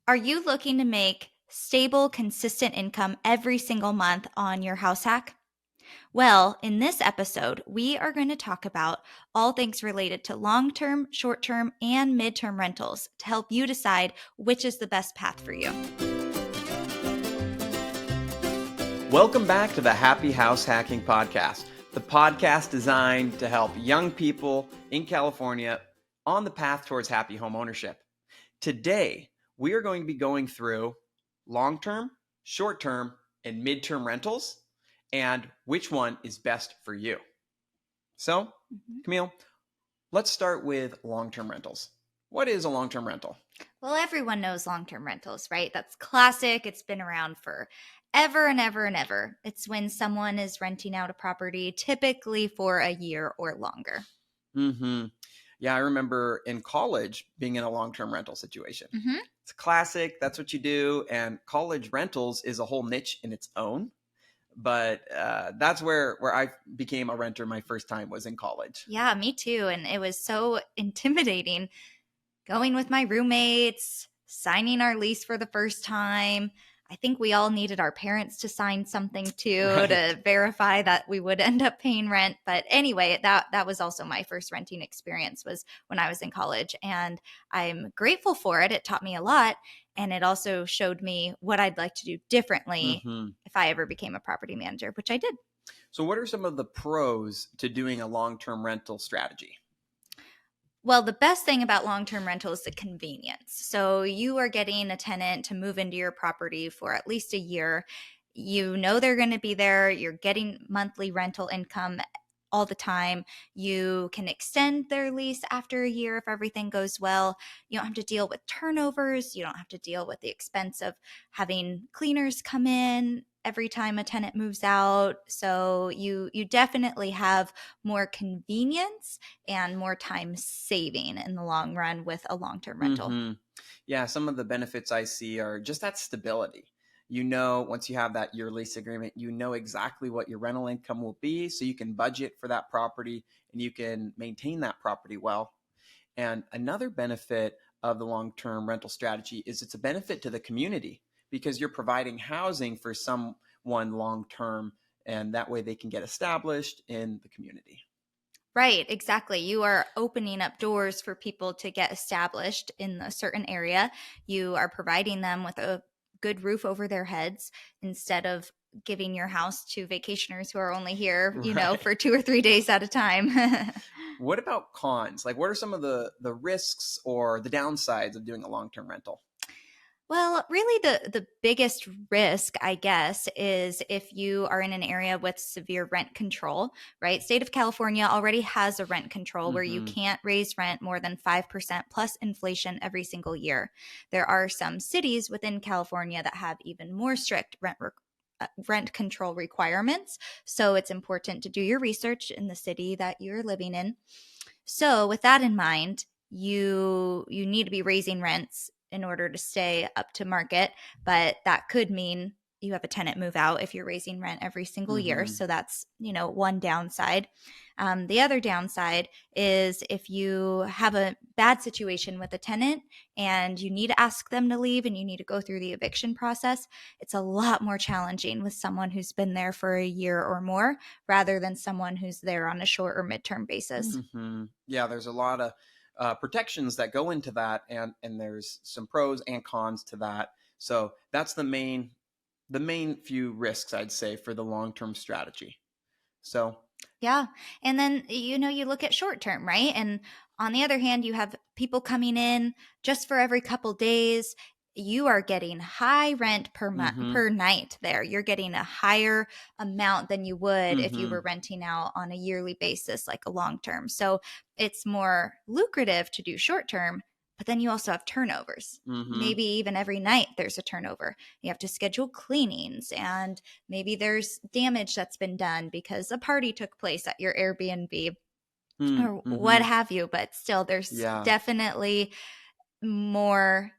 Are you looking to make stable, consistent income every single month on your house hack? Well, in this episode, we are going to talk about all things related to long term, short term, and mid-term rentals to help you decide which is the best path for you. Welcome back to the Happy House Hacking Podcast, the podcast designed to help young people in California on the path towards happy home ownership. Today, we are going to be going through long-term, short-term, and mid-term rentals and which one is best for you. So, Camille, let's start with long-term rentals. What is a long-term rental? Well, everyone knows long-term rentals, right? That's classic. It's been around for ever and ever and ever. It's when someone is renting out a property, typically for a year or longer. Yeah, I remember in college being in a long-term rental situation. It's classic. That's what you do. And college rentals is a whole niche in its own. But that's where I became a renter. My first time was in college. Yeah, me too. And it was so intimidating going with my roommates, signing our lease for the first time. I think we all needed our parents to sign something too to verify that we would end up paying rent. But anyway, that was also my first renting experience was when I was in college. And I'm grateful for it. It taught me a lot. And it also showed me what I'd like to do differently if I ever became a property manager, which I did. So what are some of the pros to doing a long-term rental strategy? Well, the best thing about long-term rental is the convenience. So you are getting a tenant to move into your property for at least a year. You know they're going to be there. You're getting monthly rental income all the time. You can extend their lease after a year if everything goes well. You don't have to deal with turnovers. You don't have to deal with the expense of having cleaners come in every time a tenant moves out. So you definitely have more convenience and more time saving in the long run with a long-term rental. Yeah, some of the benefits I see are just that stability. You know, once you have that year lease agreement, you know exactly what your rental income will be, so you can budget for that property and you can maintain that property well. And another benefit of the long-term rental strategy is it's a benefit to the community because you're providing housing for someone long-term, and that way they can get established in the community. Right, exactly. You are opening up doors for people to get established in a certain area. You are providing them with a good roof over their heads instead of giving your house to vacationers who are only here, for 2 or 3 days at a time. What about cons? Like, what are some of the risks or the downsides of doing a long-term rental? Well, really the biggest risk, I guess, is if you are in an area with severe rent control, right? State of California already has a rent control where you can't raise rent more than 5% plus inflation every single year. There are some cities within California that have even more strict rent control requirements. So it's important to do your research in the city that you're living in. So with that in mind, you need to be raising rents in order to stay up to market, but that could mean you have a tenant move out if you're raising rent every single year. So that's, one downside. The other downside is if you have a bad situation with a tenant and you need to ask them to leave and you need to go through the eviction process, it's a lot more challenging with someone who's been there for a year or more rather than someone who's there on a short or midterm basis. Yeah, there's a lot of protections that go into that, and there's some pros and cons to that. So that's the main few risks, I'd say, for the long-term strategy. So yeah. And then, you look at short term, right? And on the other hand, you have people coming in just for every couple days. You are getting high rent per night there. You're getting a higher amount than you would if you were renting out on a yearly basis, like a long term. So it's more lucrative to do short term, but then you also have turnovers. Maybe even every night there's a turnover. You have to schedule cleanings and maybe there's damage that's been done because a party took place at your Airbnb or what have you. But still, there's definitely more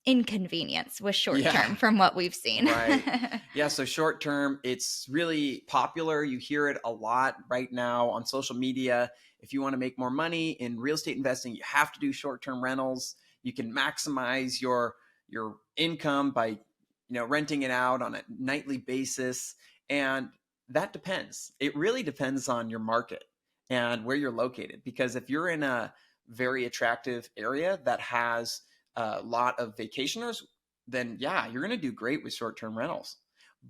inconvenience with short term from what we've seen. Right. Yeah. So short term, it's really popular. You hear it a lot right now on social media. If you want to make more money in real estate investing, you have to do short term rentals. You can maximize your your income by renting it out on a nightly basis. And that depends. It really depends on your market and where you're located. Because if you're in a very attractive area that has a lot of vacationers, then yeah, you're going to do great with short-term rentals.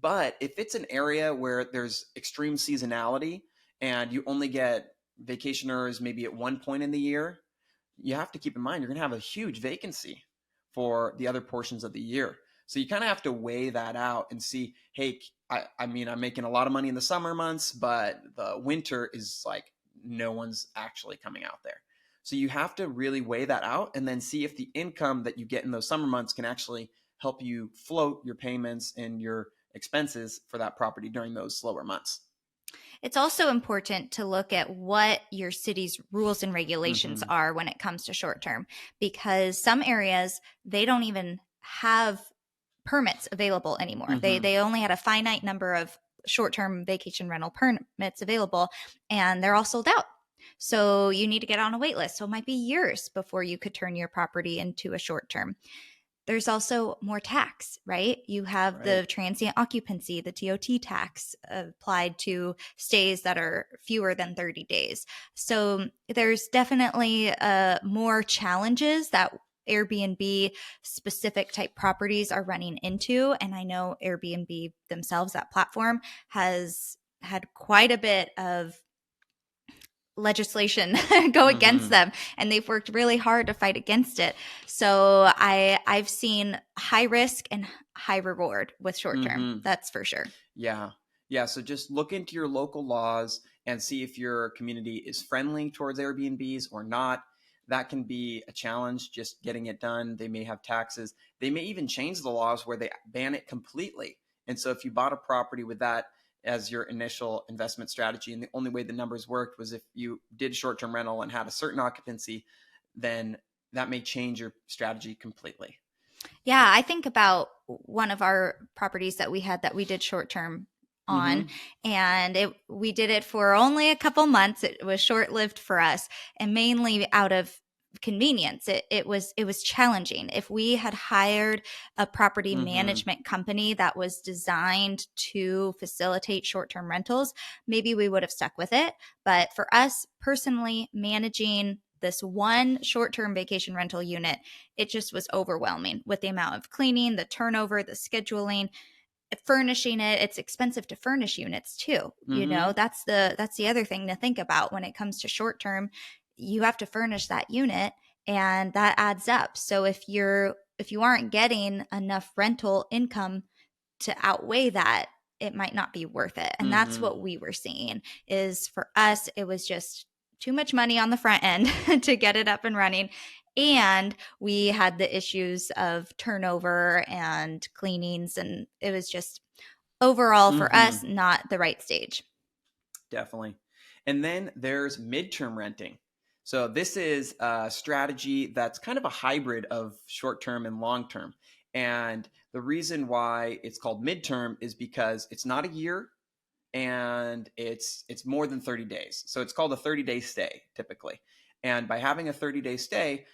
But if it's an area where there's extreme seasonality and you only get vacationers maybe at one point in the year, you have to keep in mind you're going to have a huge vacancy for the other portions of the year. So you kind of have to weigh that out and see, hey, I mean, I'm making a lot of money in the summer months, but the winter is like no one's actually coming out there. So you have to really weigh that out and then see if the income that you get in those summer months can actually help you float your payments and your expenses for that property during those slower months. It's also important to look at what your city's rules and regulations Mm-hmm. are when it comes to short term, because some areas, they don't even have permits available anymore. Mm-hmm. They only had a finite number of short-term vacation rental permits available, and they're all sold out. So you need to get on a wait list. So it might be years before you could turn your property into a short term. There's also more tax, right? You have the Right. transient occupancy, the TOT tax applied to stays that are fewer than 30 days. So there's definitely more challenges that Airbnb specific type properties are running into. And I know Airbnb themselves, that platform, has had quite a bit of legislation go against Mm-hmm. them, and they've worked really hard to fight against it. So I've seen high risk and high reward with short term, Mm-hmm. that's for sure. Yeah. Yeah. So just look into your local laws and see if your community is friendly towards Airbnbs or not. That can be a challenge just getting it done. They may have taxes. They may even change the laws where they ban it completely. And so if you bought a property with that as your initial investment strategy, and the only way the numbers worked was if you did short term rental and had a certain occupancy, then that may change your strategy completely. Yeah, I think about one of our properties that we had that we did short term on, Mm-hmm. and we did it for only a couple months. It was short lived for us, and mainly out of convenience. It was challenging. If we had hired a property Mm-hmm. management company that was designed to facilitate short term rentals, maybe we would have stuck with it. But for us personally, managing this one short term vacation rental unit, it just was overwhelming with the amount of cleaning, the turnover, the scheduling, furnishing it. It's expensive to furnish units too. Mm-hmm. That's the other thing to think about when it comes to short term. You have to furnish that unit, and that adds up. So if you aren't getting enough rental income to outweigh that, it might not be worth it. And that's Mm-hmm. what we were seeing. Is for us, it was just too much money on the front end to get it up and running. And we had the issues of turnover and cleanings, and it was just overall for Mm-hmm. us not the right stage. Definitely. And then there's midterm renting. So this is a strategy that's kind of a hybrid of short term and long term. And the reason why it's called midterm is because it's not a year and it's more than 30 days. So it's called a 30-day stay typically. And by having a 30-day stay,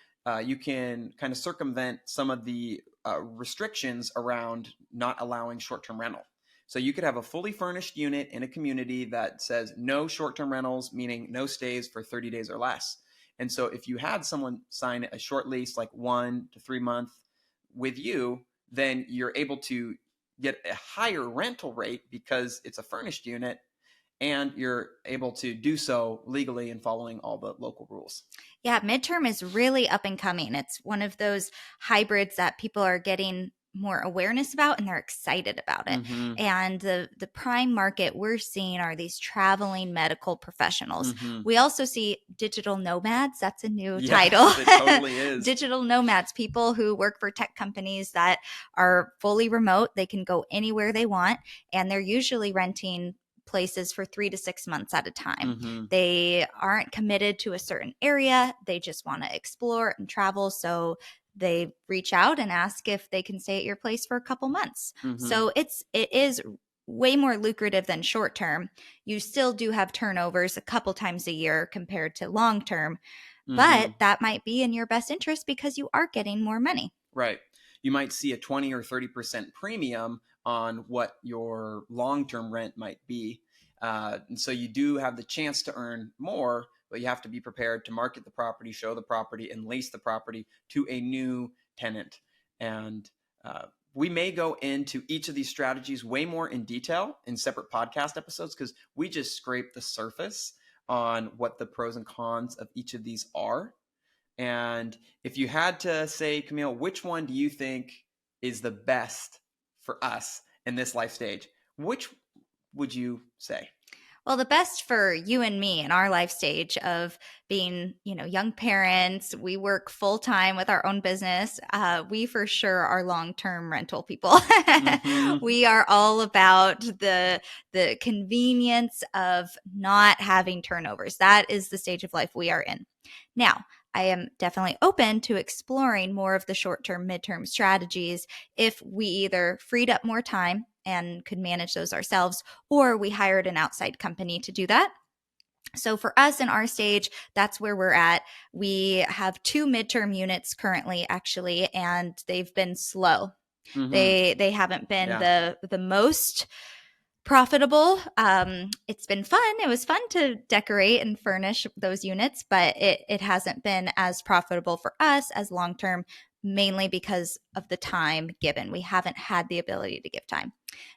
you can kind of circumvent some of the restrictions around not allowing short-term rental. So you could have a fully furnished unit in a community that says no short-term rentals, meaning no stays for 30 days or less. And so if you had someone sign a short lease, like 1 to 3 month with you, then you're able to get a higher rental rate because it's a furnished unit and you're able to do so legally and following all the local rules. Yeah, midterm is really up and coming. It's one of those hybrids that people are getting more awareness about, and they're excited about it. Mm-hmm. And the prime market we're seeing are these traveling medical professionals. Mm-hmm. We also see digital nomads. That's a new title. Yes, it totally is. Digital nomads, people who work for tech companies that are fully remote. They can go anywhere they want, and they're usually renting places for 3 to 6 months at a time. Mm-hmm. They aren't committed to a certain area. They just want to explore and travel. So they reach out and ask if they can stay at your place for a couple months. Mm-hmm. So it is way more lucrative than short term. You still do have turnovers a couple times a year compared to long term, Mm-hmm. but that might be in your best interest because you are getting more money. Right. you might see a 20 or 30% premium on what your long-term rent might be. And so you do have the chance to earn more, but you have to be prepared to market the property, show the property, and lease the property to a new tenant. And we may go into each of these strategies way more in detail in separate podcast episodes, because we just scraped the surface on what the pros and cons of each of these are. And if you had to say, Camille, which one do you think is the best for us in this life stage? Which would you say? Well, the best for you and me in our life stage of being, young parents, we work full time with our own business. We for sure are long-term rental people. Mm-hmm. We are all about the convenience of not having turnovers. That is the stage of life we are in. Now, I am definitely open to exploring more of the short-term, midterm strategies if we either freed up more time and could manage those ourselves, or we hired an outside company to do that. So for us in our stage, that's where we're at. We have 2 midterm units currently, actually, and they've been slow. Mm-hmm. They haven't been the most profitable. It's been fun. It was fun to decorate and furnish those units, but it hasn't been as profitable for us as long-term, mainly because of the time given. We haven't had the ability to give time.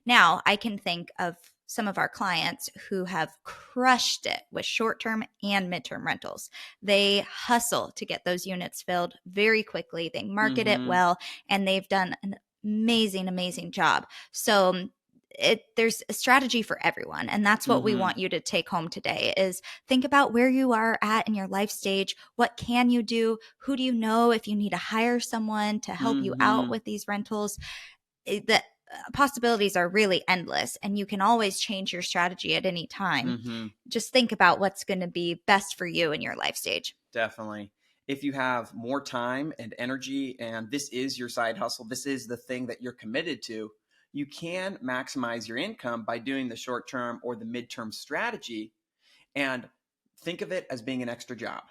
Now, I can think of some of our clients who have crushed it with short-term and midterm rentals. They hustle to get those units filled very quickly. They market it well, and they've done an amazing, amazing job. So there's a strategy for everyone. And that's what we want you to take home today is think about where you are at in your life stage. What can you do? Who do you know if you need to hire someone to help you out with these rentals? The possibilities are really endless, and you can always change your strategy at any time. Just think about what's going to be best for you in your life stage. Definitely. If you have more time and energy, and this is your side hustle, this is the thing that you're committed to, you can maximize your income by doing the short-term or the midterm strategy, and think of it as being an extra job.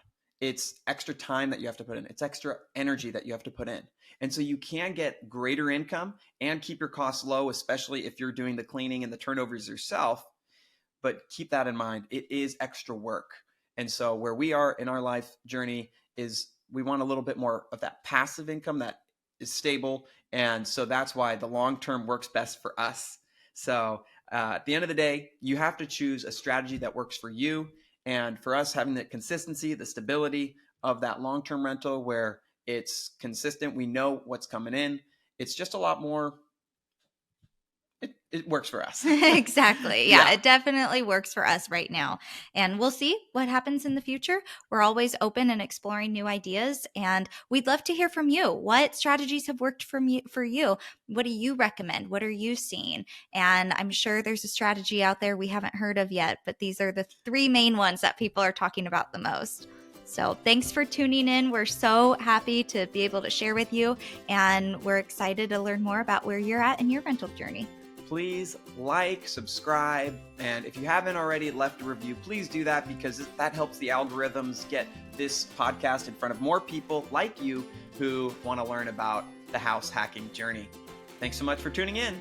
It's extra time that you have to put in. It's extra energy that you have to put in. And so you can get greater income and keep your costs low, especially if you're doing the cleaning and the turnovers yourself. But keep that in mind. It is extra work. And so where we are in our life journey is we want a little bit more of that passive income that is stable. And so that's why the long term works best for us. So at the end of the day, you have to choose a strategy that works for you. And for us, having the consistency, the stability of that long term rental where it's consistent, we know what's coming in. It's just a lot more. It works for us. Exactly. Yeah, it definitely works for us right now. And we'll see what happens in the future. We're always open and exploring new ideas. And we'd love to hear from you. What strategies have worked for you? What do you recommend? What are you seeing? And I'm sure there's a strategy out there we haven't heard of yet, but these are the 3 main ones that people are talking about the most. So thanks for tuning in. We're so happy to be able to share with you. And we're excited to learn more about where you're at in your rental journey. Please like, subscribe, and if you haven't already left a review, please do that because that helps the algorithms get this podcast in front of more people like you who want to learn about the house hacking journey. Thanks so much for tuning in.